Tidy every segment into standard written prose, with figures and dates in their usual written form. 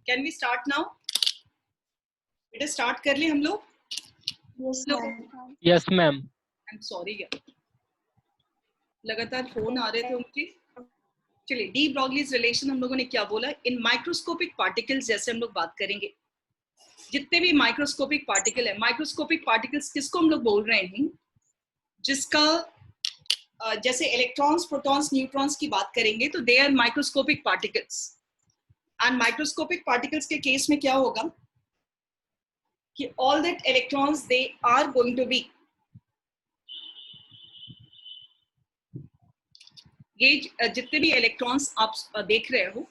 Can we start now? बेटा start कर ले हम लोग. Yes ma'am. I am sorry यार, लगातार फोन आ रहे थे उनके. चलिए, डी ब्रॉगलीज रिलेशन हम लोगों ने क्या बोला? इन माइक्रोस्कोपिक पार्टिकल्स जैसे हम लोग बात करेंगे, जितने भी माइक्रोस्कोपिक पार्टिकल है. माइक्रोस्कोपिक पार्टिकल्स किसको हम लोग बोल रहे हैं? जिसका जैसे इलेक्ट्रॉन्स, प्रोटॉन्स, न्यूट्रॉन्स की बात करेंगे तो they are microscopic particles. And microscopic particles के केस में क्या होगा कि all that electrons they are going to be, ये जितने भी इलेक्ट्रॉन्स आप देख रहे हो,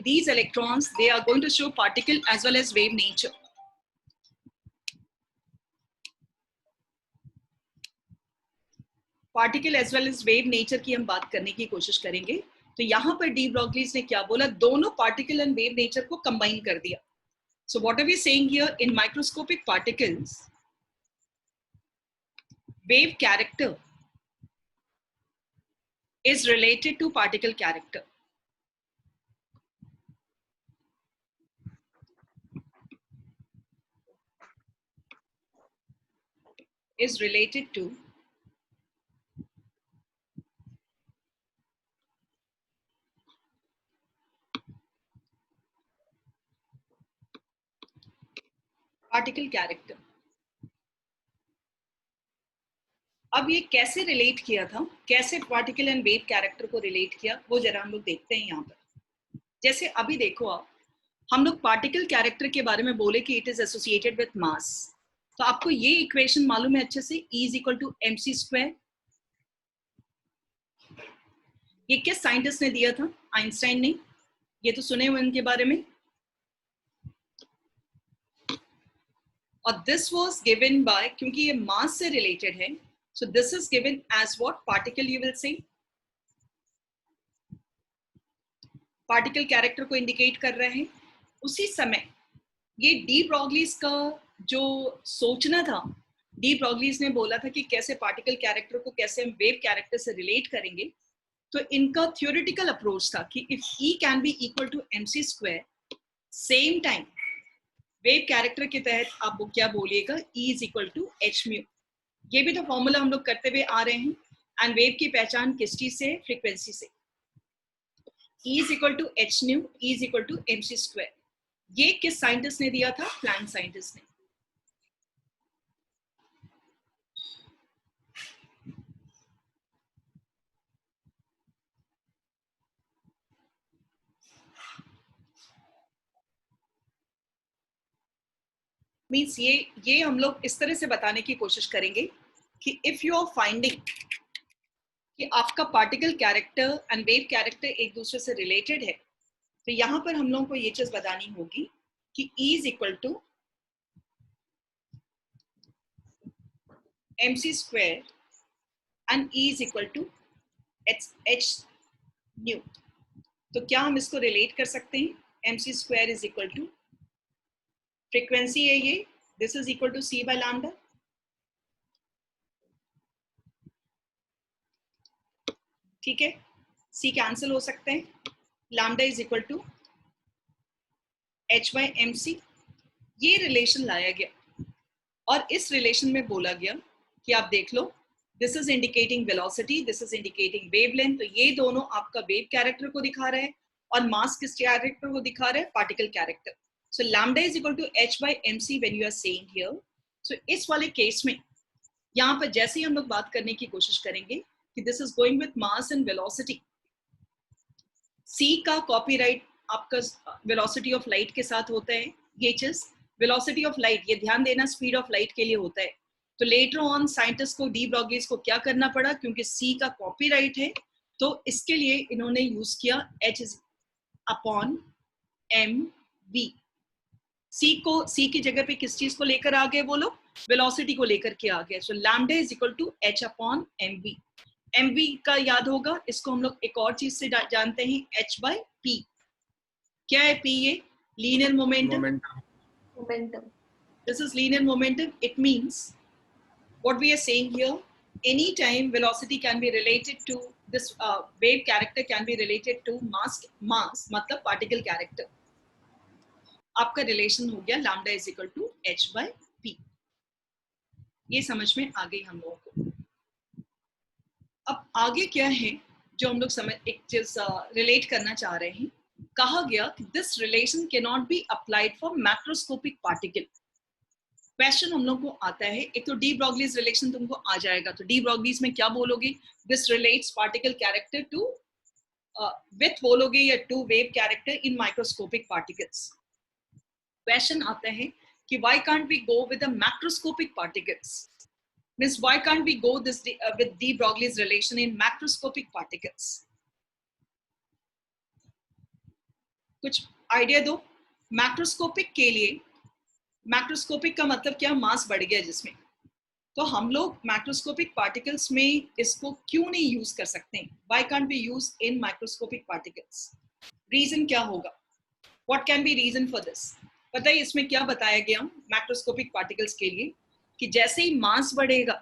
these electrons they are going to show particle as well as wave nature. Particle as well as wave nature की हम बात करने की कोशिश करेंगे. तो यहां पर डी ब्रॉगलीज ने क्या बोला? दोनों पार्टिकल एंड वेव नेचर को कंबाइन कर दिया. So what are we saying here? In microscopic particles, wave character is related to particle character. Is related to particle character. अब ये कैसे रिलेट किया था, कैसे पार्टिकल एंड वेव कैरेक्टर को रिलेट किया, वो जरा हम लोग देखते हैं यहाँ पर. जैसे अभी देखो आप, हम लोग पार्टिकल कैरेक्टर के बारे में बोले कि it is associated with mass. तो आपको ये इक्वेशन मालूम है अच्छे से, E is equal to mc². ये किस साइंटिस्ट ने दिया था? आइंस्टाइन ने. ये तो सुने हुए इनके बारे में. और दिस वाज गिवन बाय, क्योंकि ये मास से रिलेटेड है, so this is given as what particle you will say. Particle character को इंडिकेट कर रहे हैं. उसी समय ये डी ब्रॉगलीज का जो सोचना था, डी ब्रॉगलीज ने बोला था कि कैसे पार्टिकल कैरेक्टर को कैसे हम वेव कैरेक्टर से रिलेट करेंगे. तो इनका थियोरेटिकल अप्रोच था कि if E can be equal to mc², same time wave character के तहत आप वो क्या बोलिएगा? E is equal to hµ. ये भी तो फॉर्मूला हम लोग करते हुए आ रहे हैं. एंड वेव की पहचान किस चीज से? फ्रीक्वेंसी से. E is equal to hν, E is equal to mc². ये किस साइंटिस्ट ने दिया था? प्लैंक साइंटिस्ट ने. मीन्स ये हम लोग इस तरह से बताने की कोशिश करेंगे कि इफ यू आर फाइंडिंग कि आपका particle character and wave character एक दूसरे से रिलेटेड है, तो यहां पर हम लोगों को ये चीज बतानी होगी कि E is equal to mc² and E is equal to hν. तो क्या हम इसको रिलेट कर सकते हैं? mc² is equal to frequency है ये, this is equal to c by lambda. ठीक है, c कैंसिल हो सकते हैं. Lambda is equal to h by mc. ये रिलेशन लाया गया और इस रिलेशन में बोला गया कि आप देख लो, this is indicating velocity, this is indicating wavelength. तो ये दोनों आपका वेव कैरेक्टर को दिखा रहे हैं और मास किस कैरेक्टर को दिखा रहे हैं? Particle character. So lambda is equal to h by mc when you are saying here. So इस वाले केस में यहाँ पर जैसे ही हम लोग बात करने की कोशिश करेंगे कि this is going with mass and velocity. c का कॉपीराइट आपका velocity of light के साथ होता है. ये चीज velocity of light, ये ध्यान देना, speed of light के लिए होता है. तो later on साइंटिस्ट को, डी ब्रॉगलीज को क्या करना पड़ा? क्योंकि c का कॉपीराइट है तो इसके लिए इन्होंने यूज किया h अपॉन mv. C की जगह पे किस चीज को लेकर आ गए वो लोग? वेलोसिटी को लेकर के आ गए. So lambda is equal to h upon mv. mv का याद होगा, इसको हम लोग एक और चीज से जानते हैं, h बाय p. क्या है p? ये linear momentum. This is linear momentum. It means what we are saying here, any time velocity can be related to this wave character, can be related to mass मतलब particle character. आपका relation हो गया lambda is equal to h by p। ये समझ में आ गई हम लोगों को। अब आगे क्या है जो हम लोग समझ एक चीज रिलेट करना चाह रहे हैं। कहा गया कि this relation can not be applied for macroscopic particle. Question हम लोग को आता है, एक तो डी ब्रॉगलीज रिलेशन तुमको आ जाएगा, तो डी ब्रॉगलीज में क्या बोलोगे? This relates particle character to with बोलोगे या to wave character in microscopic particles. Question आता है कि why can't we go with the macroscopic particles? Means why can't we go this with de Broglie's relation in macroscopic particles? कुछ idea दो। Macroscopic के लिए, macroscopic का मतलब क्या? मास बढ़ गया जिसमें, तो हम लोग मैक्रोस्कोपिक पार्टिकल्स में इसको क्यों नहीं यूज कर सकते? Why can't we use in microscopic particles? Reason क्या होगा? What can be reason for this? पता है इसमें क्या बताया गया मैक्रोस्कोपिक पार्टिकल्स के लिए कि जैसे ही मास बढ़ेगा,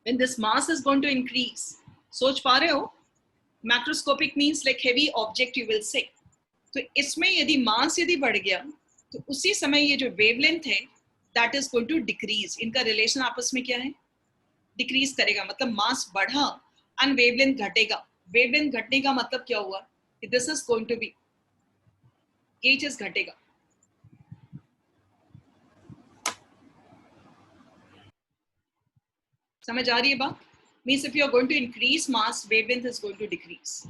when this mass is going to increase, सोच पा रहे हो? Macroscopic means like heavy object you will say. तो इसमें यदि मास यदि बढ़ गया तो उसी समय ये जो वेवलेंथ है that is going to decrease. इनका रिलेशन आपस में क्या है? डिक्रीज करेगा, मतलब मास बढ़ा एंड वेवलेंथ घटेगा। वेवलेंथ घटने का मतलब क्या हुआ? This is going to be, ये चीज घटेगा। समझ आ रही है बात? Means if you are going to increase mass, wavelength is going to decrease.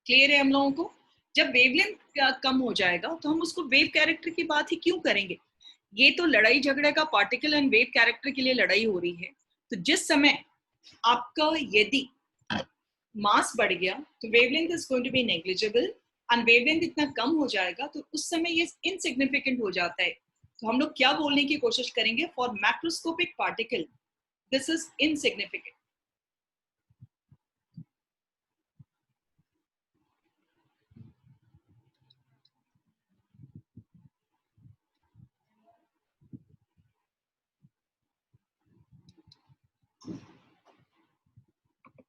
Clear है हम लोगों को? जब वेवलेंथ कम हो जाएगा तो हम उसको वेव कैरेक्टर की बात ही क्यों करेंगे? ये तो लड़ाई झगड़े का पार्टिकल एंड वेव कैरेक्टर के लिए लड़ाई हो रही है। तो जिस समय आपका यदि मास बढ़ गया तो wavelength is going to be negligible and wavelength इतना कम हो जाएगा तो उस समय ये इनसिग्निफिकेंट हो जाता है। तो हम लोग क्या बोलने की कोशिश करेंगे? For macroscopic particle this is insignificant.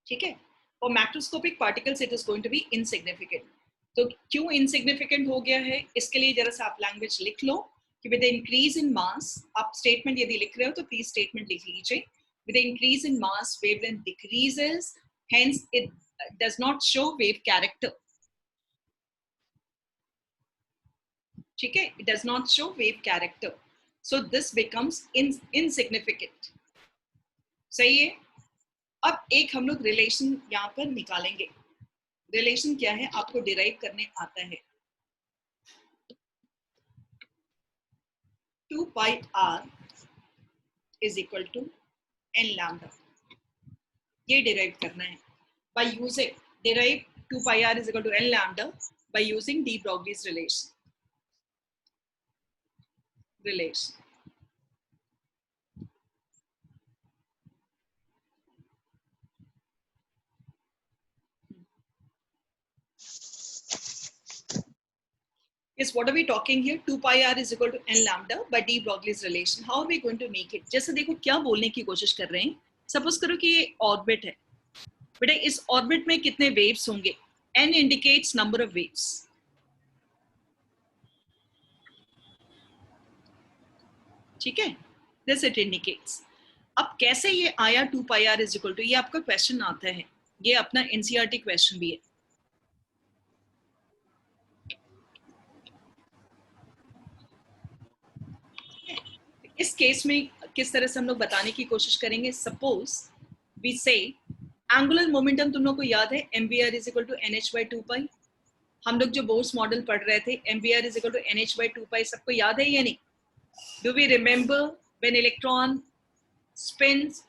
ठीक है? For macroscopic particles it is going to be insignificant. तो क्यों इनसिग्निफिकेंट हो गया है इसके लिए जरा सा आप लैंग्वेज लिख लो कि विद इंक्रीज इन मास, आप स्टेटमेंट यदि लिख रहे हो तो प्लीज स्टेटमेंट लिख लीजिए। With increase in mass wavelength decreases, hence it does not show wave character. ठीक है? It does not show wave character, so this becomes insignificant. सही है? अब एक हम लोग रिलेशन यहाँ पर निकालेंगे। रिलेशन क्या है आपको डिराइव करने आता है। 2 pi r is equal to n lambda, ये डिराइव करना है by using derive 2 pi r is equal to n lambda by using de Broglie's relation. Yes, what are we talking here? 2 pi r is equal to n lambda by de Broglie's relation. How are we going to make it? जैसे देखो क्या बोलने की कोशिश कर रहे हैं। Suppose करो कि ये ऑर्बिट है, बेटा इस ऑर्बिट में कितने वेव्स होंगे? n indicates number of waves. ठीक है? This it indicates. अब कैसे ये आया 2 pi r is equal to, ये आपका क्वेश्चन आता है, ये अपना NCERT क्वेश्चन भी है। इस केस में किस तरह से हम लोग बताने की कोशिश करेंगे? Suppose we say angular momentum तुम लोग को याद है mvr is equal to nh by 2 pi. हम लोग जो बोर्स मॉडल पढ़ रहे थे mvr is equal to nh by 2 pi, सबको याद है या नहीं? Do we remember when electron spins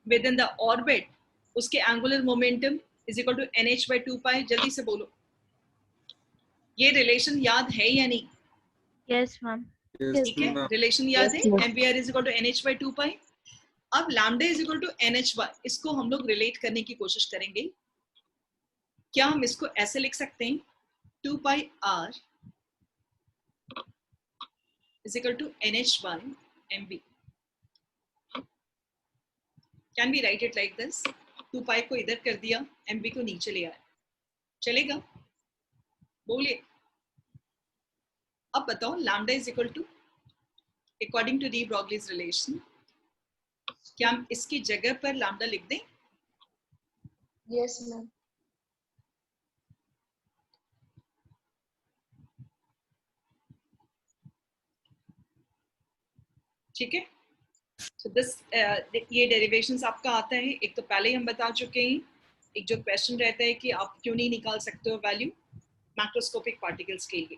within the orbit, उसके angular momentum is equal to nh by 2 pi? जल्दी से बोलो, ये रिलेशन याद है या नहीं? Yes ma'am. ठीक है, रिलेशन याद है, mvr is equal to nh by 2 pi. अब lambda is equal to NH by, इसको हम लोग रिलेट करने की कोशिश करेंगे। क्या हम इसको ऐसे लिख सकते हैं? 2 pi r is equal to NH by mv। Can we write it like this? 2 pi को इधर कर दिया, mv को नीचे ले आया, चलेगा? बोलिए। अब बताओ lambda is equal to, according to de Broglie's relation, क्या हम इसकी जगह पर लैम्डा लिख दें? Yes ma'am. ठीक है, so this ये डेरिवेशंस आपका आता है। एक तो पहले ही हम बता चुके हैं, एक जो क्वेश्चन रहता है कि आप क्यों नहीं निकाल सकते हो वैल्यू मैक्रोस्कोपिक पार्टिकल्स के लिए।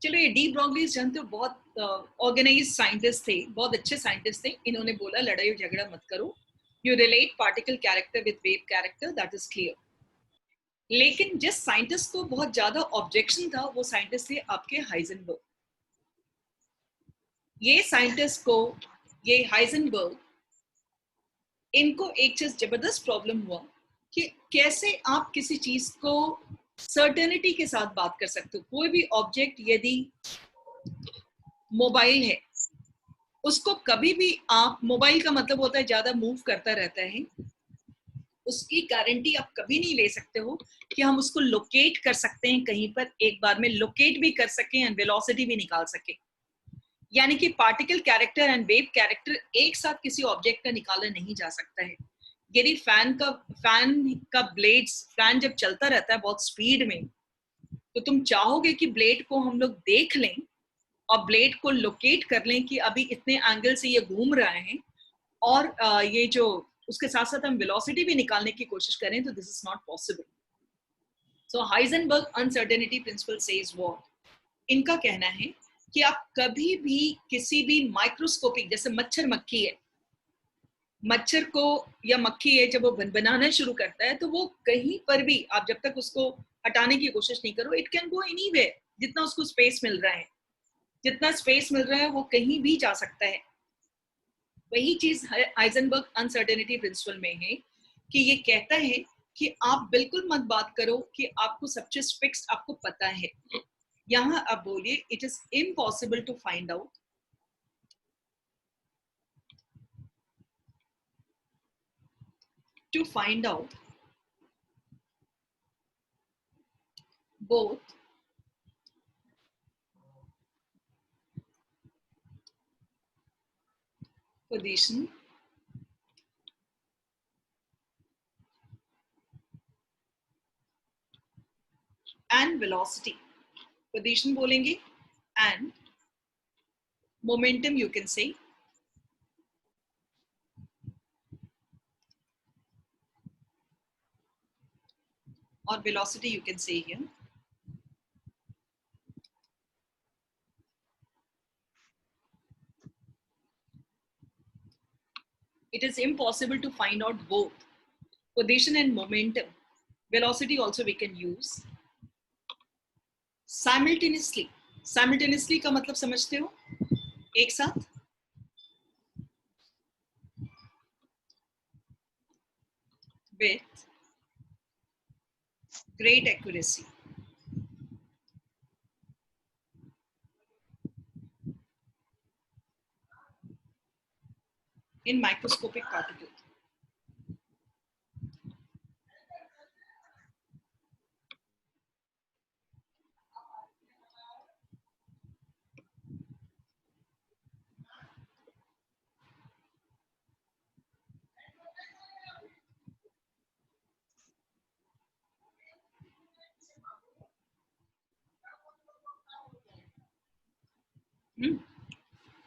चलो, ये डी ब्रॉगलीज जानते हो, बहुत ऑर्गेनाइज साइंटिस्ट थे, बहुत अच्छे साइंटिस्ट थे। इन्होंने बोला लड़ाई झगड़ा मत करो, you relate particle character with wave character, that is clear. लेकिन जिस साइंटिस्ट को बहुत ज्यादा ऑब्जेक्शन था वो साइंटिस्ट थे आपके हाइजेनबर्ग। ये साइंटिस्ट को, ये हाइजेनबर्ग, इनको एक चीज जबरदस्त प्रॉब्लम हुआ कि कैसे आप किसी चीज को सर्टेनिटी के साथ बात कर सकते हो। कोई भी ऑब्जेक्ट यदि मोबाइल है, उसको कभी भी आप, मोबाइल का मतलब होता है ज्यादा मूव करता रहता है, उसकी गारंटी आप कभी नहीं ले सकते हो कि हम उसको लोकेट कर सकते हैं कहीं पर, एक बार में लोकेट भी कर सकें एंड वेलोसिटी भी निकाल सके। यानी कि particle character and wave character एक साथ किसी ऑब्जेक्ट का निकाला नहीं जा सकता है। यदि फैन का ब्लेड्स, फैन जब चलता रहता है बहुत स्पीड में, तो तुम चाहोगे कि ब्लेड को हम लोग देख लें और ब्लेड को लोकेट कर लें कि अभी इतने एंगल से ये घूम रहा है, और ये जो उसके साथ साथ हम वेलोसिटी भी निकालने की कोशिश करें, तो this is not possible. So Heisenberg uncertainty principle says what, इनका कहना है कि आप कभी भी किसी भी माइक्रोस्कोपिक, जैसे मच्छर मक्खी है, मच्छर को या मक्खी है, जब वो बनाना शुरू करता है तो वो कहीं पर भी, आप जब तक उसको हटाने की कोशिश नहीं करो, इट कैन गो एनीवेयर, जितना उसको स्पेस मिल रहा है, जितना स्पेस मिल रहा है वो कहीं भी जा सकता है। वही चीज हाइजेनबर्ग अनसर्टेनिटी प्रिंसिपल में है कि ये कहता है कि आप बिल्कुल मत बात करो कि आपको सब चीज फिक्स्ड आपको पता है। यहां आप बोलिए it is impossible to find out, to find out both position and velocity. Position बोलेंगे and momentum you can say, or velocity you can say here. It is impossible to find out both position and momentum. Velocity also we can use simultaneously. Simultaneously का मतलब समझते हो? एक साथ, with great accuracy. In microscopic particles.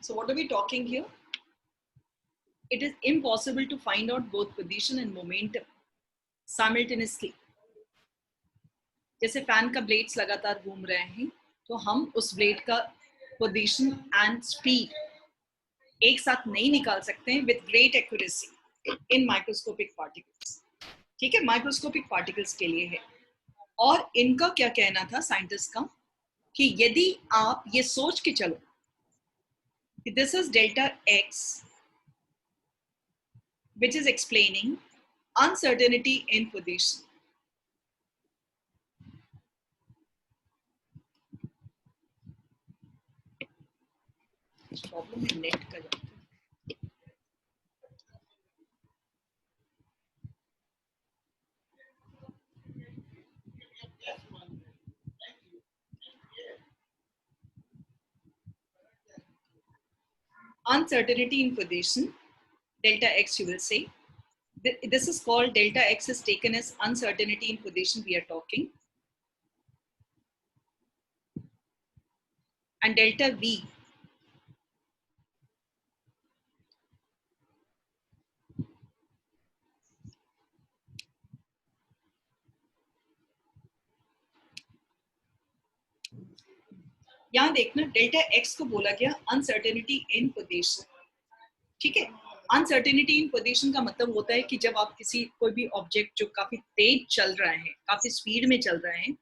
So what are we talking here? It is impossible to find out both position and momentum simultaneously. जैसे fan का blades लगातार घूम रहे हैं, तो हम उस ब्लेड का पोजीशन एंड स्पीड एक साथ नहीं निकाल सकते हैं with great accuracy in microscopic particles. ठीक है, माइक्रोस्कोपिक पार्टिकल्स के लिए है। और इनका क्या कहना था साइंटिस्ट का कि यदि आप ये सोच के चलो कि this is delta x which is explaining uncertainty in position. Problem है नेट का। uncertainty in position, delta x you will say. This is called delta x is taken as uncertainty in position we are talking. And delta v यहाँ देखना delta x को बोला गया uncertainty इन position, ठीक है। Uncertainty इन position का मतलब होता है कि जब आप किसी कोई भी ऑब्जेक्ट जो काफी तेज चल रहा है, काफी स्पीड में चल रहा है,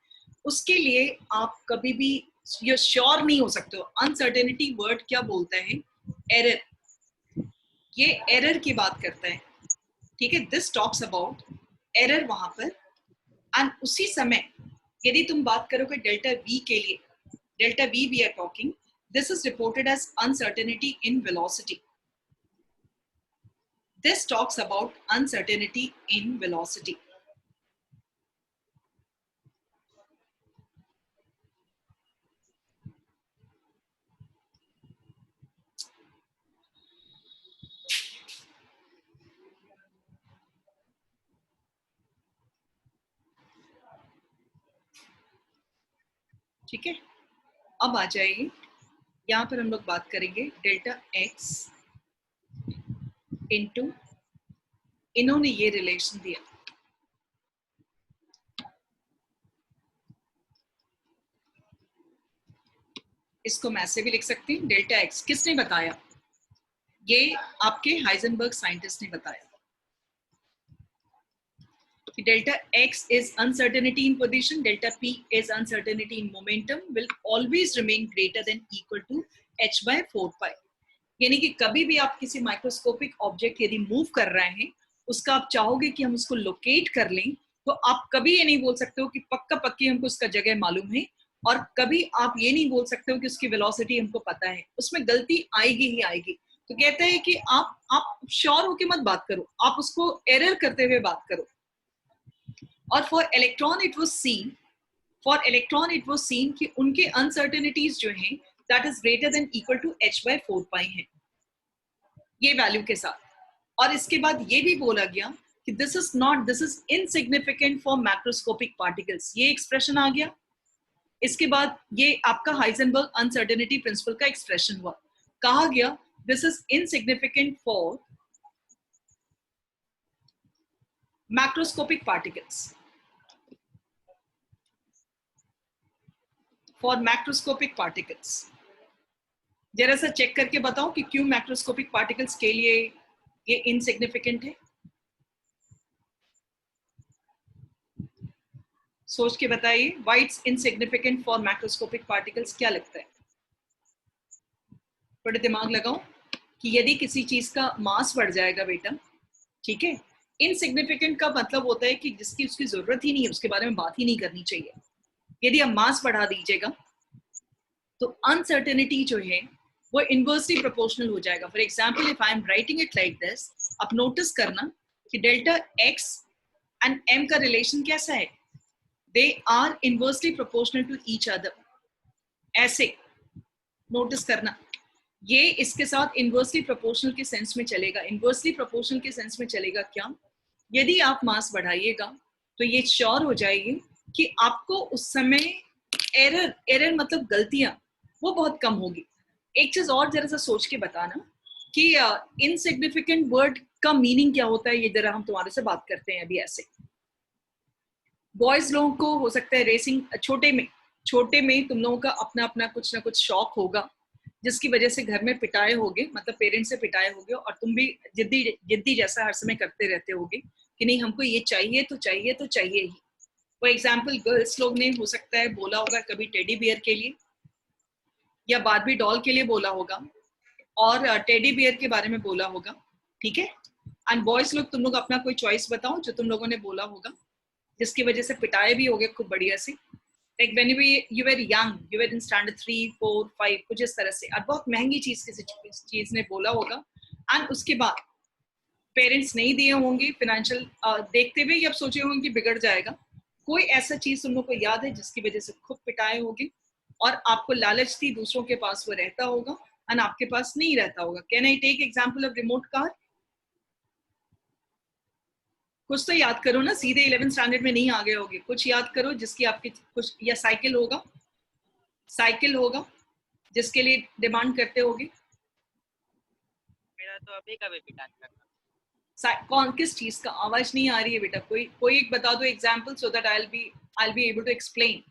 उसके लिए आप कभी भी ये श्योर नहीं हो सकते हो। अनसर्टेनिटी वर्ड क्या बोलता है? एरर। ये एरर की बात करता है, ठीक है। दिस टॉक्स अबाउट एरर वहां पर। एंड उसी समय यदि तुम बात करोगे डेल्टा वी के लिए, delta v we are talking, this is reported as uncertainty in velocity. This talks about uncertainty in velocity. ठीक है, अब आ जाइए यहां पर हम लोग बात करेंगे डेल्टा x इंटू, इन्होंने ये रिलेशन दिया, इसको मैं ऐसे भी लिख सकती हूँ डेल्टा x। किसने बताया? ये आपके हाइजेनबर्ग साइंटिस्ट ने बताया कि delta x is uncertainty in position, delta p is uncertainty in momentum, will always remain greater than equal to h by 4 pi। यानी कि कभी भी आप किसी माइक्रोस्कोपिक ऑब्जेक्ट यदि मूव कर रहे हैं, उसका आप चाहोगे कि हम उसको लोकेट कर लें, तो आप कभी ये नहीं बोल सकते हो कि पक्का पक्की हमको उसका जगह मालूम है, और कभी आप ये नहीं बोल सकते हो कि उसकी वेलोसिटी हमको पता है। उसमें गलती आएगी ही आएगी। तो कहते हैं कि आप श्योर होके मत बात करो, आप उसको एरर करते हुए बात करो। और for electron it was seen कि उनके अनसर्टेनिटीज जो हैं that is greater than equal to h by 4 pi है, ये वैल्यू के साथ। और इसके बाद ये भी बोला गया कि this is insignificant for macroscopic particles, ये एक्सप्रेशन आ गया। इसके बाद ये आपका हाइजेनबर्ग अनसर्टेनिटी प्रिंसिपल का एक्सप्रेशन हुआ, कहा गया this is insignificant for macroscopic particles. For macroscopic particles जरा सा चेक करके बताओ कि क्यों मैक्रोस्कोपिक पार्टिकल्स के लिए ये इनसिग्निफिकेंट है। सोच के बताइए, why it's insignificant for macroscopic particles, क्या लगता है? थोड़े दिमाग लगाओ कि यदि किसी चीज का मास बढ़ जाएगा बेटा, ठीक है, इनसिग्निफिकेंट का मतलब होता है कि जिसकी उसकी जरूरत ही नहीं है, उसके बारे में बात ही नहीं करनी चाहिए। यदि आप मास बढ़ा दीजिएगा तो अनसर्टेनिटी जो है वो इनवर्सली प्रोपोर्शनल हो जाएगा। For example if I am writing it like this, आप नोटिस करना कि डेल्टा x एंड m का रिलेशन कैसा है? They are inversely proportional to each other. ऐसे नोटिस करना, ये इसके साथ इनवर्सली प्रोपोर्शनल के सेंस में चलेगा। इनवर्सली प्रोपोर्शनल के सेंस में चलेगा क्या? यदि आप मास बढ़ाइएगा तो ये श्योर हो जाएगी कि आपको उस समय एरर मतलब गलतियां वो बहुत कम होगी। एक चीज और जरा सा सोच के बताना कि इनसिग्निफिकेंट वर्ड का मीनिंग क्या होता है, ये जरा हम तुम्हारे से बात करते हैं अभी। ऐसे बॉयज लोगों को हो सकता है रेसिंग, छोटे में तुम लोगों का अपना अपना कुछ ना कुछ शौक होगा, जिसकी वजह से घर में पिटाए होगे, मतलब पेरेंट्स से पिटाए होगे, और तुम भी जिद्दी जैसा हर समय करते रहते होगे कि नहीं हमको ये चाहिए तो चाहिए तो चाहिए ही। फॉर एग्जाम्पल गर्ल्स लोग ने हो सकता है बोला होगा कभी टेडी बियर के लिए या बार्बी डॉल के लिए बोला होगा, और टेडी बियर के बारे में बोला होगा, ठीक है। एंड बॉयज लोग, तुम लोग अपना कोई चॉइस बताओ जो तुम लोगों ने बोला होगा, जिसकी वजह से पिटाए भी होगे खूब बढ़िया से। Like when you were young, you were in standard 3, 4, 5, कुछ इस तरह से, और बहुत महंगी चीज किसी चीज ने बोला होगा, एंड उसके बाद पेरेंट्स नहीं दिए होंगे फिनेंशियल देखते हुए, अब सोचे होंगे कि बिगड़ जाएगा। कोई ऐसा चीज तुम लोग को याद है जिसकी वजह से खूब पिटाए होगे, और आपको लालच थी, दूसरों के पास वो रहता होगा, एंड आपके पास नहीं रहता होगा. Can I take example of remote car? कुछ तो याद करो ना, सीधे 11th स्टैंडर्ड में नहीं आ गए होगे. कुछ याद करो जिसकी आपकी कुछ, या साइकिल होगा, साइकिल होगा जिसके लिए डिमांड करते होगे. मेरा तो अभी का बेबी डांस करना. कौन, किस चीज का? आवाज नहीं आ रही है बेटा. कोई एक बता दो example, so that I will be able to explain.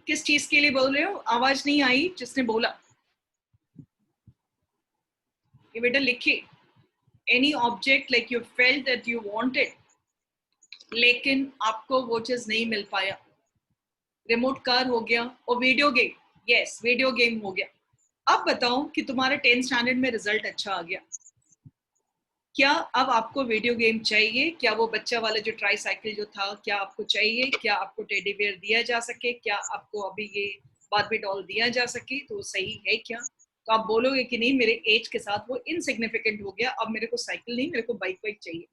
किस चीज के लिए बोल रहे हो? आवाज नहीं आई जिसने बोला. ये बेटा लिखिए. Any object like you felt that you wanted, लेकिन आपको वो चीज नहीं मिल पाया. रिमोट कार हो गया. और video game, yes video game हो गया. अब बताओ कि तुम्हारा 10th स्टैंडर्ड में रिजल्ट अच्छा आ गया, क्या अब आपको वीडियो गेम चाहिए? क्या वो बच्चा वाला जो ट्राई साइकिल जो था, क्या आपको चाहिए? क्या आपको टेडी बेयर दिया जा सके? क्या आपको अभी ये बार्बी डॉल दिया जा सके? तो सही है क्या? तो आप बोलोगे कि नहीं, मेरे एज के साथ वो इनसिग्निफिकेंट हो गया, अब मेरे को साइकिल नहीं, मेरे को बाइक वाइक चाहिए.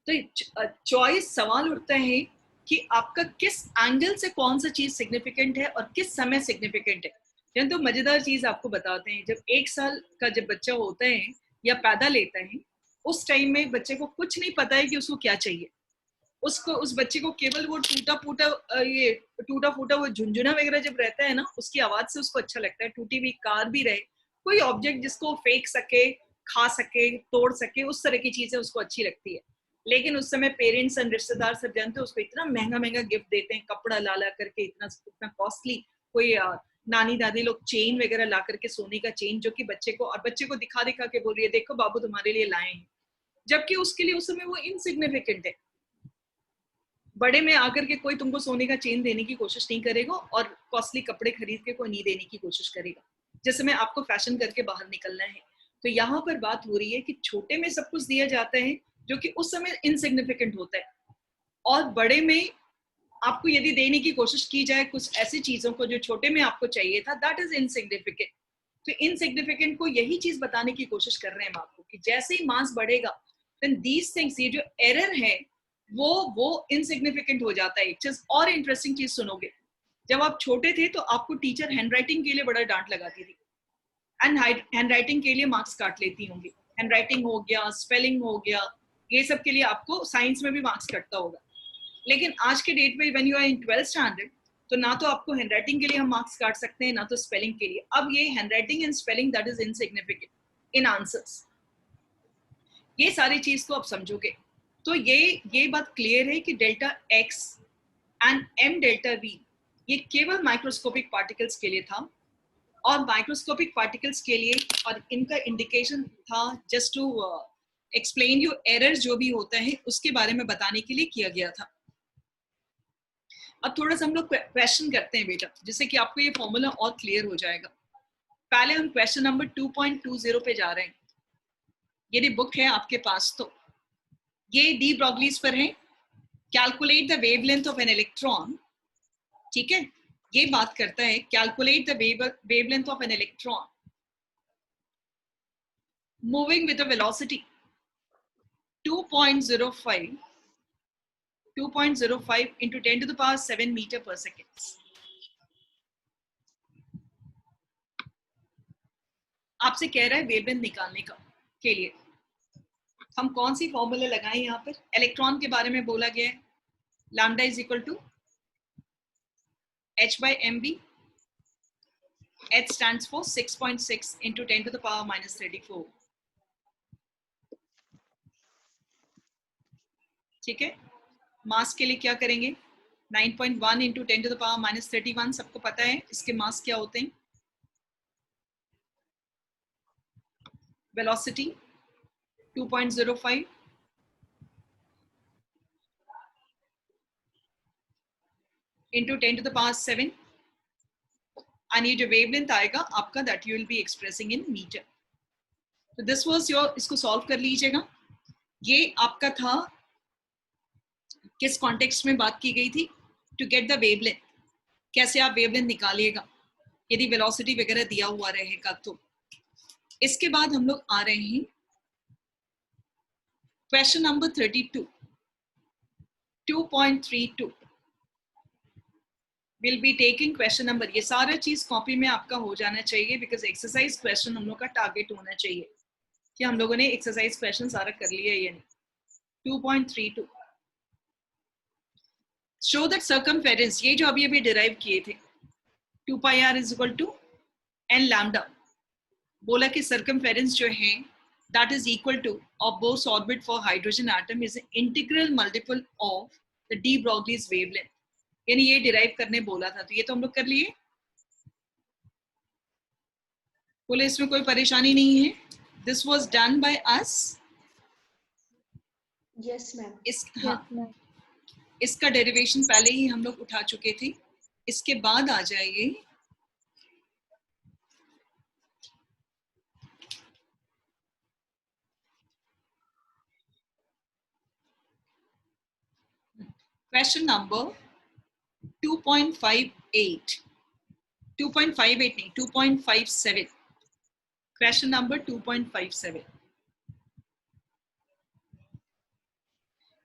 तो चॉइस, सवाल उठता है कि आपका किस एंगल से कौन सा चीज सिग्निफिकेंट है और किस समय सिग्निफिकेंट है. तो मजेदार चीज आपको बताते हैं. जब 1 साल का जब बच्चा होता है या पैदा लेता है, उस टाइम में बच्चे को कुछ नहीं पता है कि उसको क्या चाहिए. उसको, उस बच्चे को केवल वो टूटा फूटा वो झुंझुना वगैरह जब रहता है ना, उसकी आवाज से उसको अच्छा लगता है. टूटी हुई कार भी रहे, कोई ऑब्जेक्ट जिसको फेंक सके, खा सके, तोड़ सके, उस तरह की चीजें उसको अच्छी लगती है. लेकिन उस समय पेरेंट्स एंड रिश्तेदार सब जानते हैं, उसको इतना महंगा महंगा गिफ्ट देते हैं, कपड़ा ला ला करके, इतना कॉस्टली. कोई नानी दादी लोग चेन वगैरह ला करके, सोने का चेन, जो कि बच्चे को, और बच्चे को दिखा दिखा के बोल रही है, देखो बाबू तुम्हारे लिए लाए हैं, जबकि उसके लिए उस समय वो इनसिग्निफिकेंट है. बड़े में आकर के कोई तुमको सोने का चेन देने की कोशिश नहीं करेगा और कॉस्टली कपड़े खरीद के कोई नहीं देने की कोशिश करेगा, जिस समय आपको फैशन करके बाहर निकलना है. तो यहाँ पर बात हो रही है कि छोटे में सब कुछ दिया जाता है जो कि उस समय इनसिग्निफिकेंट होता है, और बड़े में आपको यदि देने की कोशिश की जाए कुछ ऐसी चीजों को जो छोटे में आपको चाहिए था, दैट इज इनसिग्निफिकेंट. तो इनसिग्निफिकेंट को यही चीज बताने की कोशिश कर रहे हैं हम आपको, कि जैसे ही मास बढ़ेगा, देन दीज थिंग्स, ये जो एरर है वो इनसिग्निफिकेंट हो जाता है. एक चीज और इंटरेस्टिंग चीज सुनोगे, जब आप छोटे थे तो आपको टीचर हैंडराइटिंग के लिए बड़ा डांट लगाती थी, एंड हैंडराइटिंग के लिए मार्क्स काट लेती होंगी. हैंडराइटिंग हो गया, स्पेलिंग हो गया, ये सब के लिए आपको साइंस में भी मार्क्स कटता होगा. लेकिन आज के डेट में when you are in 12th standard, तो ना तो आपको हैंडराइटिंग के लिए हम मार्क्स काट सकते हैं, ना तो स्पेलिंग के लिए. अब ये handwriting and spelling, that is insignificant in answers. ये सारी चीज को आप समझोगे तो ये बात क्लियर है कि delta x and m delta v ये केवल माइक्रोस्कोपिक पार्टिकल्स के लिए था, और माइक्रोस्कोपिक पार्टिकल्स के लिए, और इनका इंडिकेशन था just to explain you error जो भी होता है उसके बारे में बताने के लिए किया गया था. अब थोड़ा सा हम लोग क्वेश्चन करते हैं बेटा, जिससे कि आपको ये फॉर्मूला और क्लियर हो जाएगा. पहले हम क्वेश्चन नंबर 2.20 पे जा रहे हैं. यदि बुक है आपके पास तो ये डी ब्रॉगलीज पर है. Calculate the wavelength of an electron. ठीक है, ये बात करता है calculate the wavelength of an electron moving with a velocity 2.05 into 10 to the power 7 meter per second. आपसे कह रहा है वेवलेंथ निकालने का के लिए हम कौन सी फॉर्मूला लगाएं. यहाँ पर इलेक्ट्रॉन के बारे में बोला गया है, lambda is equal to h/mv. h stands for 6.6 into 10 to the power minus 34. ठीक है, मास के लिए क्या करेंगे, 9.1 into 10 to the power minus 31. सबको पता है इसके मास क्या होते हैं. Velocity 2.05 into 10 to the power 7, and ये जो वेवलेंथ आएगा आपका, that you will be expressing in metre. तो दिस वाज योर, इसको सॉल्व कर लीजिएगा. ये आपका था, किस कॉन्टेक्स्ट में बात की गई थी, टू गेट द वेवलेंथ, कैसे आप वेवलेंथ निकालिएगा यदि वेलोसिटी वगैरह दिया हुआ रहेगा तो. इसके बाद हम लोग आ रहे हैं question number 32, 2.32. Will be taking question number, ये सारा चीज कॉपी में आपका हो जाना चाहिए बिकॉज एक्सरसाइज क्वेश्चन हम लोग का टारगेट होना चाहिए कि हम लोगों ने एक्सरसाइज क्वेश्चन सारा कर लिया या नहीं। 2.32 शो दैट सर्कमफेरेंस, ये जो अभी अभी डिराइव किए थे 2 pi r is equal to n lambda, बोला कि सर्कमफेरेंस जो है that is equal to of Bohr's orbit for hydrogen atom is an integral multiple of the de Broglie's wavelength, यानी ये डिराइव करने बोला था, तो ये तो हम लोग कर लिए। बोले इसमें कोई परेशानी नहीं है, this was done by us. Yes ma'am. इसका डेरिवेशन पहले ही हम लोग उठा चुके थे। इसके बाद आ जाएंगे क्वेश्चन नंबर 2.58 नहीं 2.57, क्वेश्चन नंबर 2.57।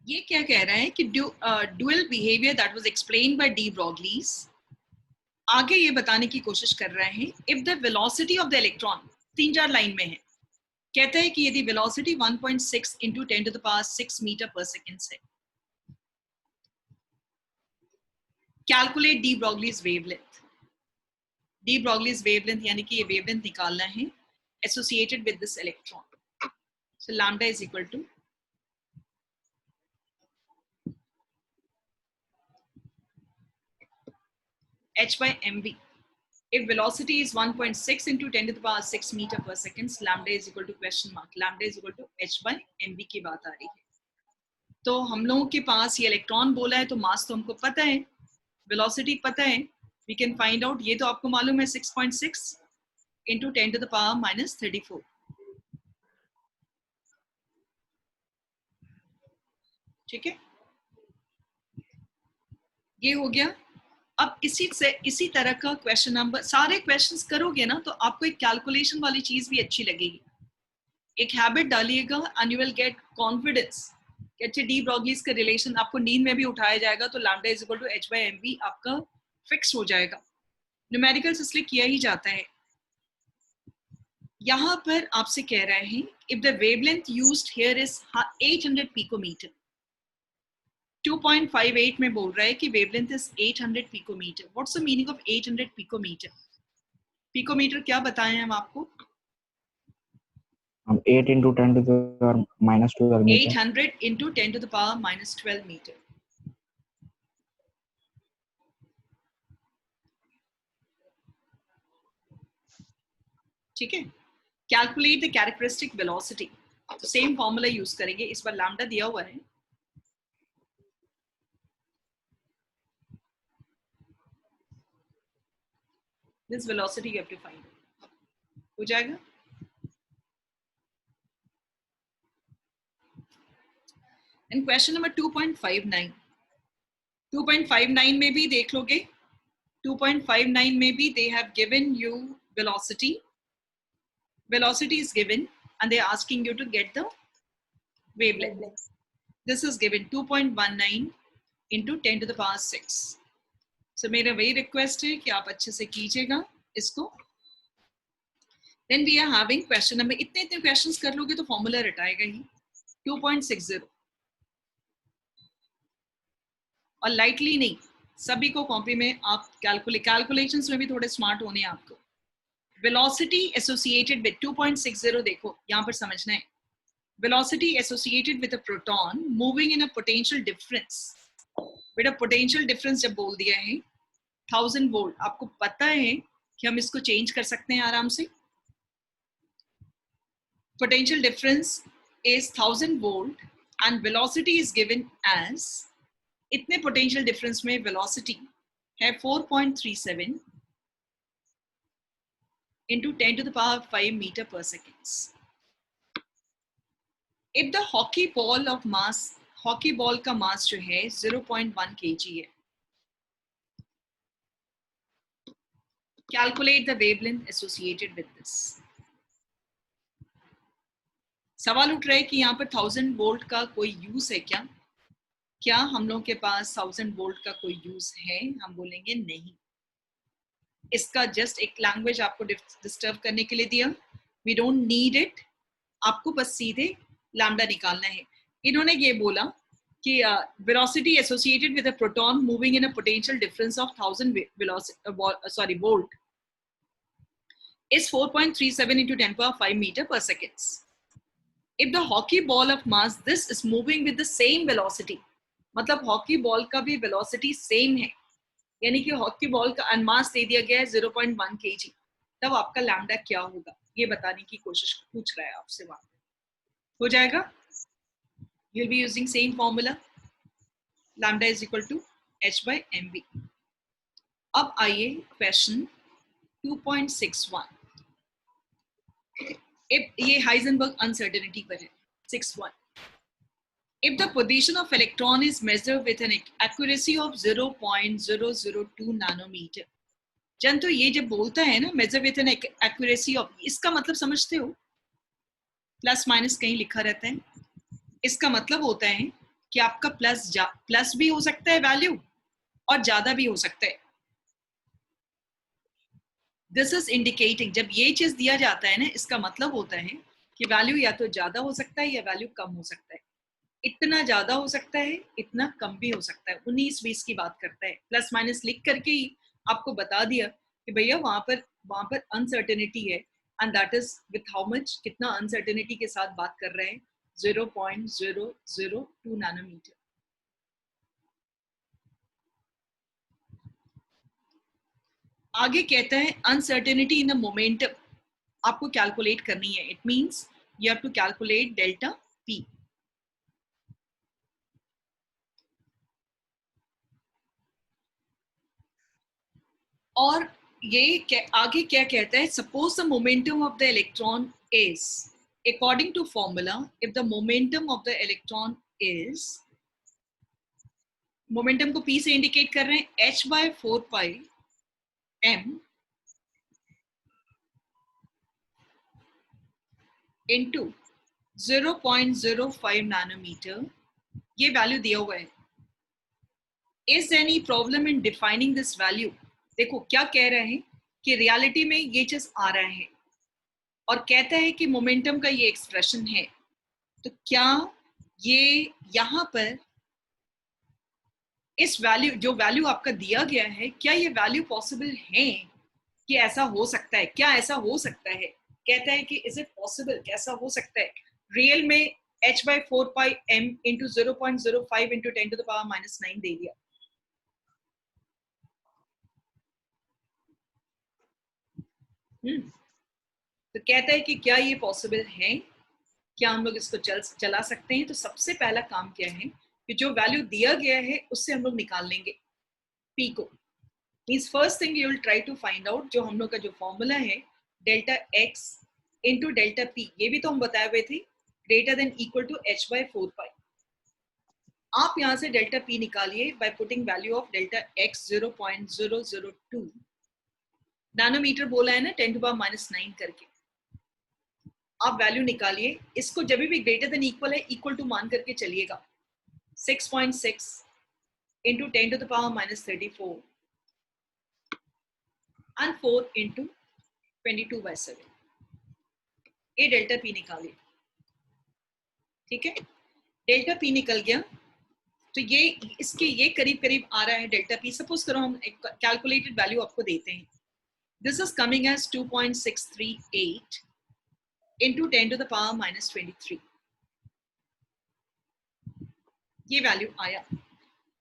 ये क्या कह रहा है कि dual behaviour that was explained by de Broglie's, आगे ये बताने की कोशिश कर रहे हैं if the velocity of the electron, 3-4 line में है, कहता है कि यदि velocity 1.6 into 10 to the power 6 metre पर सेकेंड है, calculate de Broglie's wavelength. De Broglie's wavelength यानी कि ये वेवलेंथ निकालना है associated with this electron. So lambda is equal to h by mv. If velocity is 1.6 into 10 to the power 6 meter per second, lambda is equal to question mark, lambda is equal to h by mv की बात आ रही है। तो हम लोगों के पास ये electron बोला है तो मास तो हमको पता है, वेलोसिटी पता है, वी कैन फाइंड आउट, ये तो आपको मालूम है 6.6 into 10 to the power minus 34। ठीक है, ये हो गया। अब इसी तरह का क्वेश्चन नंबर, सारे क्वेश्चंस करोगे ना तो आपको एक कैलकुलेशन वाली चीज भी अच्छी लगेगी, एक हैबिट डालिएगा and you will get confidence कि अच्छे डी ब्रॉगलीज का रिलेशन आपको नींद में भी उठाया जाएगा, तो lambda is equal to h by mv आपका फिक्स हो जाएगा। न्यूमेरिकल्स इसलिए किया ही जाता है। यहाँ पर आपसे कह रहे हैं if the wavelength used here is 800 picometre, 2.58 में बोल रहा है कि wavelength is 800 picometre. What's the meaning of 800 picometre? Picometre क्या बताएं हम आपको? 8 into 10 to the power minus 12 meter. 800 into 10 to the power minus 12 meter. ठीक है, कैलकुलेट द कैरेक्टरिस्टिक वेलोसिटी, तो सेम फॉर्मूला यूज करेंगे। इस बार लैम्डा दिया हुआ है, this velocity you have to find, हो जाएगा। एंड क्वेश्चन नंबर 2.59, 2.59 में भी देख लोगे, 2.59 में भी they have given you velocity, velocity is given and they are asking you to get the wavelength. This is given 2.19 into 10 to the power 6. So मेरा वही रिक्वेस्ट है कि आप अच्छे से कीजिएगा इसको। Then we are having question number, इतने क्वेश्चंस कर लोगे तो फॉर्मूला रटाएगा ही। 2.60 और लाइटली नहीं, सभी को कॉपी में आप कैलकुलेशंस में भी थोड़े स्मार्ट होने हैं आपको। वेलोसिटी एसोसिएटेड विद 2.60, देखो यहाँ पर समझना है, velocity associated with a proton moving in a potential difference. बेटा पोटेंशियल डिफरेंस जब बोल दिया है 1000 वोल्ट, आपको पता है कि हम इसको चेंज कर सकते हैं आराम से। Potential difference is 1000 volt and velocity is given as, इतने पोटेंशियल डिफरेंस में वेलोसिटी है 4.37 into 10 to the power 5 meter per seconds. If the hockey ball of mass, hockey ball का मास जो है 0.1 kg है, calculate the wavelength associated with this. सवाल उठ रहा है कि यहाँ पर 1000 वोल्ट का कोई यूज है क्या? क्या हम लोग के पास 1000 वोल्ट का कोई यूज है? हम बोलेंगे नहीं। इसका जस्ट एक लैंग्वेज आपको डिस्टर्ब करने के लिए दिया, वी डोंट नीड इट। आपको बस सीधे लैम्डा निकालना है। इन्होंने ये बोला कि velocity associated with a proton moving in a potential difference of 1000 volt is 4.37 into 10 power 5 meter per second. If the hockey ball of mass this is moving with the same velocity, मतलब hockey ball का भी velocity same है, यानी कि hockey ball का मास दे दिया गया है 0.1 kg, तब आपका लैम्डा क्या होगा ये बताने की कोशिश पूछ रहा है आपसे। वहां हो जाएगा, you'll be using same formula, lambda is equal to h by mv। अब आइए क्वेश्चन 2.61, ये हाइजेनबर्ग अनसर्टेनिटी पर है। 61, if the position of electron is measured with an accuracy of 0.002 nanometer, जन तो ये जब बोलता है ना measure with an accuracy of, इसका मतलब समझते हो? प्लस माइनस कहीं लिखा रहता है, इसका मतलब होता है कि आपका प्लस भी हो सकता है वैल्यू और ज्यादा भी हो सकता है। दिस इज इंडिकेटिंग, जब ये चीज दिया जाता है ना, इसका मतलब होता है कि वैल्यू या तो ज्यादा हो सकता है या वैल्यू कम हो सकता है। इतना ज्यादा हो सकता है, इतना कम भी हो सकता है। 19-20 की बात करता है, प्लस माइनस लिख करके ही आपको बता दिया कि भैया वहां पर अनसर्टेनिटी है, and that is with how much, कितना अनसर्टेनिटी के साथ बात कर रहे हैं, 0.002 नैनोमीटर। आगे कहता है अनसर्टेनिटी इन द मोमेंटम आपको कैलकुलेट करनी है। It means you have to calculate delta p. और ये आगे क्या कहता है, suppose the momentum of the electron is, according to formula, if the momentum of the electron is, momentum को पी से इंडिकेट कर रहे हैं, h by 4 pi m into 0.05 nanometre, ये वैल्यू दिया हुआ है। Is any problem in defining this value? देखो क्या कह रहे हैं कि रियलिटी में ये चीज आ रहा है और कहता है कि मोमेंटम का ये एक्सप्रेशन है, तो क्या ये यहां पर इस वैल्यू, जो वैल्यू आपका दिया गया है, क्या ये वैल्यू पॉसिबल है कि ऐसा हो सकता है? क्या ऐसा हो सकता है? कहता है कि इज इट पॉसिबल, कैसा हो सकता है? रियल में h by 4 pi m into 0.05 into 10 to the power minus 9 दे दिया। तो कहता है कि क्या ये पॉसिबल है, क्या हम लोग इसको चला सकते हैं? तो सबसे पहला काम क्या है कि जो वैल्यू दिया गया है उससे हम लोग निकाल लेंगे p को। Means first thing you will try to find out, जो हम लोग का जो फॉर्मूला है delta x into delta p, ये भी तो हम बताए हुए थे, greater than equal to h by 4 pi। आप यहाँ से डेल्टा p निकालिए by putting value of delta x 0.002 nanometre बोला है ना, 10 to the power minus 9 करके आप वैल्यू निकालिए। इसको जब भी ग्रेटर देन इक्वल है, इक्वल टू मान करके चलिएगा। 6.6 into 10 to the power minus 34 and 4 into 22 by 7, ये डेल्टा पी निकालिए। ठीक है, डेल्टा पी निकल गया, तो ये इसके ये करीब करीब आ रहा है डेल्टा पी। सपोज करो हम एक कैलकुलेटेड वैल्यू आपको देते हैं, this is coming as 2.638 into 10 to the power minus 23, ये वैल्यू आया।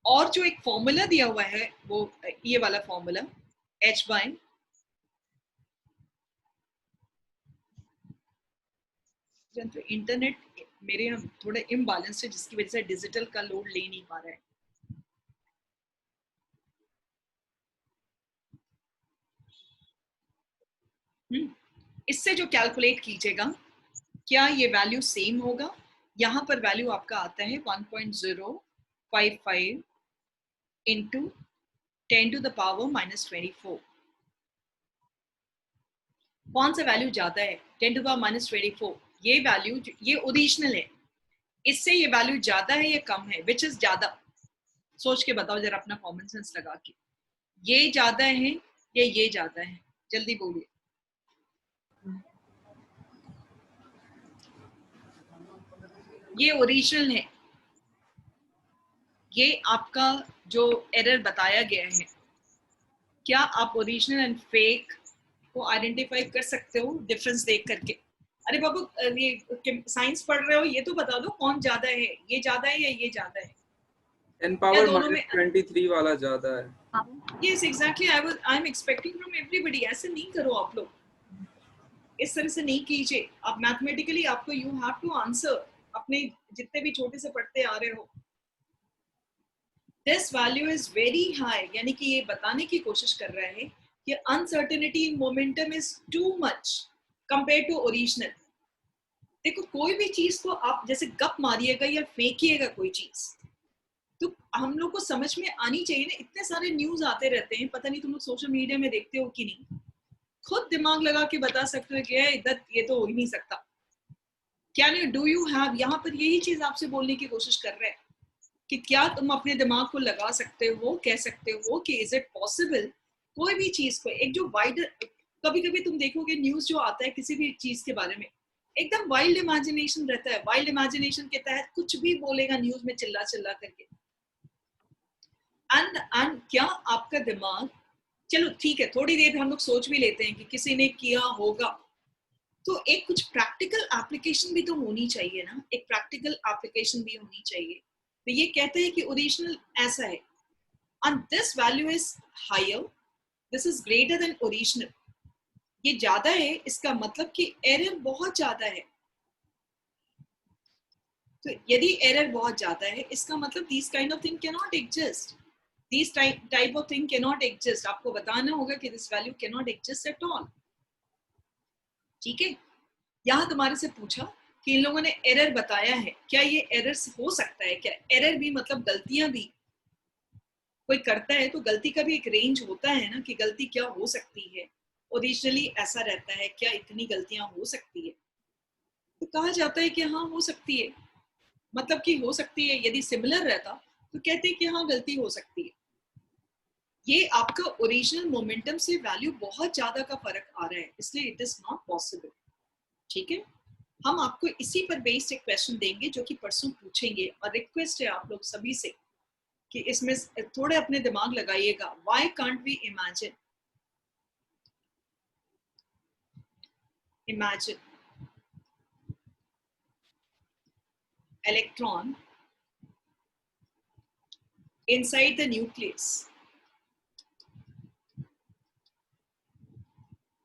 और जो एक फॉर्मूला दिया हुआ है वो ये वाला फॉर्मूला h by, तो इंटरनेट मेरे यहाँ थोड़ा इम्बैलेंस है, जिसकी वजह से डिजिटल का लोड ले नहीं पा रहा है। इससे जो कैलकुलेट कीजिएगा, क्या ये वैल्यू सेम होगा? यहाँ पर वैल्यू आपका आता है 1.055 into 10 to the power minus 24। कौन सा वैल्यू ज्यादा है? 10 to the power minus 24, ये वैल्यू, ये ओरिजिनल है, इससे ये वैल्यू ज्यादा है या कम है? विच इज ज्यादा? सोच के बताओ जरा अपना कॉमन सेंस लगा के, ये ज्यादा है या ये ज्यादा है, जल्दी बोलिए। ये ओरिजिनल है, ये आपका जो एरर बताया गया है, क्या आप ओरिजिनल एंड फेक को आइडेंटिफाई कर सकते हो डिफरेंस देख करके? अरे बाबू ये साइंस पढ़ रहे हो, ये तो बता दो कौन ज्यादा है, ये ज्यादा है या ये ज्यादा है? n या power दोनों में? -23 वाला ज्यादा है। Yes exactly, I am expecting from everybody. ऐसे नहीं करो आप लोग, इस तरह से नहीं कीजिए। आप मैथमेटिकली आपको यू हैव टू आंसर, अपने जितने भी छोटे से पढ़ते आ रहे हो, this value is very high, यानी कि ये बताने की कोशिश कर रहा है कि uncertainty in momentum is too much compare to original. देखो कोई भी चीज को आप जैसे गप मारिएगा या फेंकिएगा कोई चीज, तो हम लोग को समझ में आनी चाहिए ना। इतने सारे न्यूज आते रहते हैं, पता नहीं तुम लोग सोशल मीडिया में देखते हो कि नहीं, खुद दिमाग लगा के बता सकते हो कि इधर ये तो हो ही नहीं सकता। क्या नहीं, डू यू हैव, यहाँ पर यही चीज आपसे बोलने की कोशिश कर रहे हैं कि क्या तुम अपने दिमाग को लगा सकते हो, कह सकते हो कि इज इट पॉसिबल कोई भी चीज को एक जो वाइडर, कभी कभी तुम देखोगे न्यूज जो आता है किसी भी चीज के बारे में, एकदम वाइल्ड इमेजिनेशन रहता है। वाइल्ड इमेजिनेशन के तहत कुछ भी बोलेगा न्यूज में चिल्ला चिल्ला करके। एंड क्या आपका दिमाग, चलो ठीक है थोड़ी देर हम लोग सोच भी लेते हैं कि किसी ने किया होगा, तो एक कुछ प्रैक्टिकल एप्लीकेशन भी तो होनी चाहिए ना, एक प्रैक्टिकल एप्लीकेशन भी होनी चाहिए। तो ये कहते हैं कि ओरिजिनल ऐसा है, and this value is higher, this is greater than original, ये ज्यादा है, इसका मतलब कि एरर बहुत ज्यादा है। तो यदि एरर बहुत ज्यादा है, इसका मतलब these kind of thing cannot exist, these type of thing cannot exist। आपको बताना होगा कि this value cannot exist at all। ठीक है, यहाँ तुम्हारे से पूछा कि इन लोगों ने एरर बताया है, क्या ये एरर हो सकता है? क्या एरर भी मतलब गलतियां भी कोई करता है, तो गलती का भी एक रेंज होता है ना कि गलती क्या हो सकती है। ओरिजिनली ऐसा रहता है, क्या इतनी गलतियां हो सकती है? तो कहा जाता है कि हाँ हो सकती है, मतलब कि हो सकती है। यदि सिमिलर रहता तो कहते हैं कि हाँ गलती हो सकती है। ये आपका ओरिजिनल मोमेंटम से वैल्यू बहुत ज्यादा का फर्क आ रहा है, इसलिए इट इज नॉट पॉसिबल। ठीक है, हम आपको इसी पर बेस्ड एक क्वेश्चन देंगे जो कि परसों पूछेंगे, और रिक्वेस्ट है आप लोग सभी से कि इसमें थोड़े अपने दिमाग लगाइएगा। Why can't we imagine, imagine electron inside the nucleus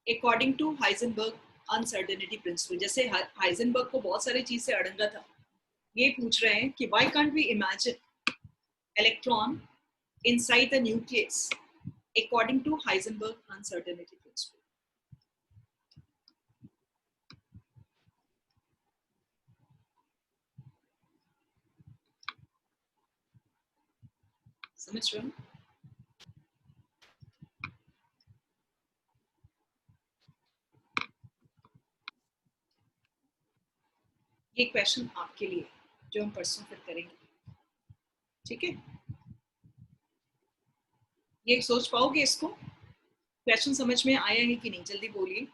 according to Heisenberg uncertainty principle। जैसे हाइजेनबर्ग को बहुत सारी चीज से अड़ंगा था, ये पूछ रहे हैं कि why can't we imagine electron inside the nucleus according to Heisenberg uncertainty principle। समझ रहे हो? ये क्वेश्चन आपके लिए जो हम परसों फिर करेंगे। ठीक है, ये सोच पाओगे इसको? क्वेश्चन समझ में आया है कि नहीं, जल्दी बोलिए।